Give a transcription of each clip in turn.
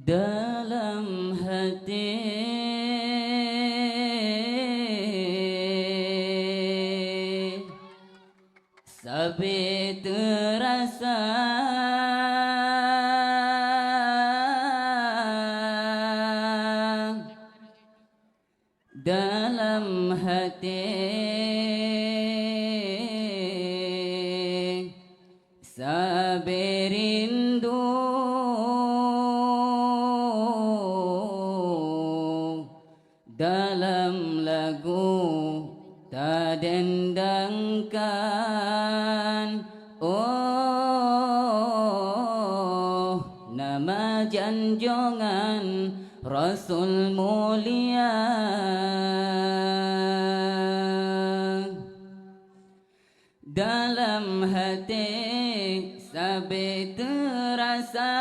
dalam hati sabi terasa dalam hati sabi rindu dalam lagu tak dendangkan. Oh, nama janjongan Rasul mulia dalam hati sabi terasa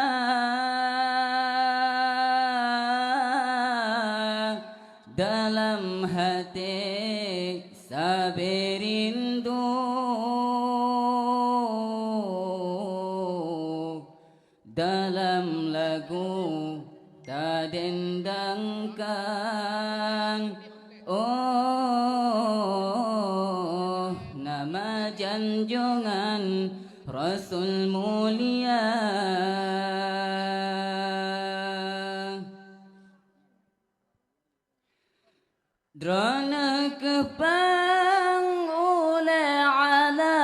dalam hati sabi rindu dalam lagu tak dendangkan. Oh, nama janjongan Rasul mulia drona kepang oleh alam.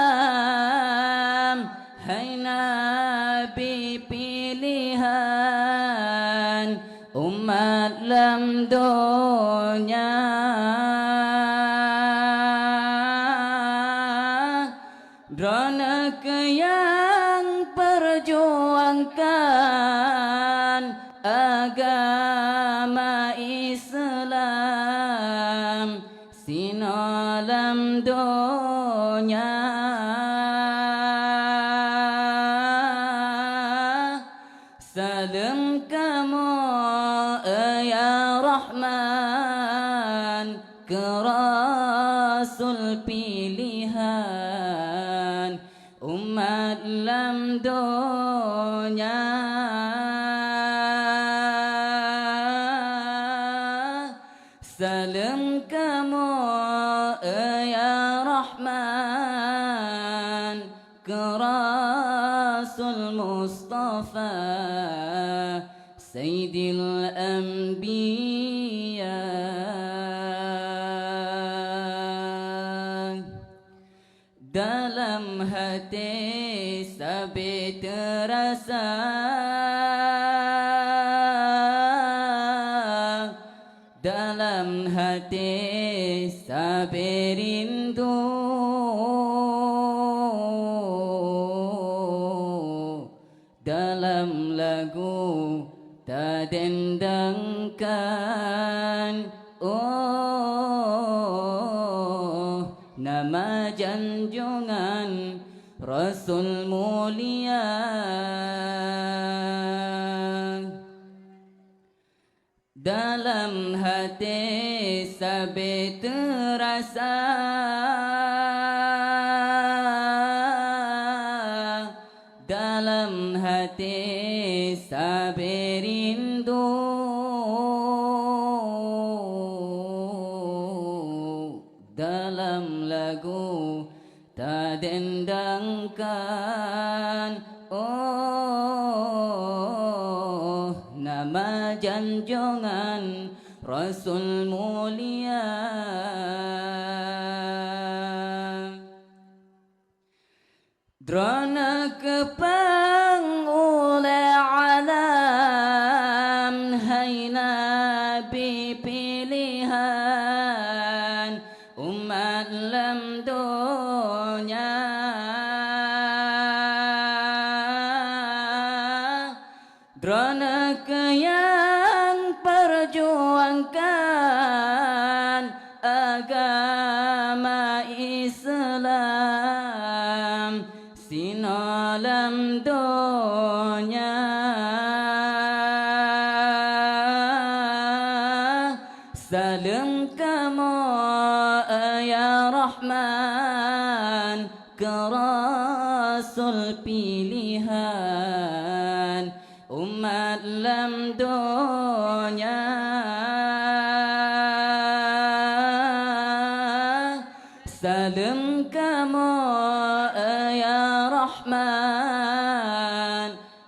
Hai Nabi pilihan umat lam dunia, drona yang perjuangkan agama Islam sinalam dunia. Salam kamu ya Rahman ke Rasul pilihan umat lam dunia. Salam kamu ya Rahman ke Rasul Mustafa Sayyidil Anbiya. Dalam hati sabi terasa dalam hati sabi rindu dalam lagu tak dendangkan. Oh, nama janjongan Rasul mulia dalam hati sabi terasa dalam hati sabi rindu dalam lagu tak dendangkan. Oh, nama janjongan Rasul mulia drona kepang oleh alam. Hai Nabi pilihan umat lam dunia, drona yang perjuangkan agama Islam sinalam dunia. Salam kamu ya Rahman ke Rasul pilihan umat lam dunia. dunya. Salam kamu ya Rahman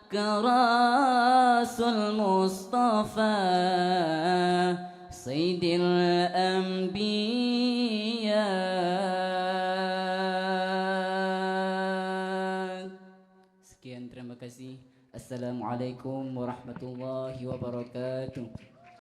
ke Rasul Mustafa Sayyidil Anbiya. Sekian, terima kasih. Assalamualaikum warahmatullahi wabarakatuh.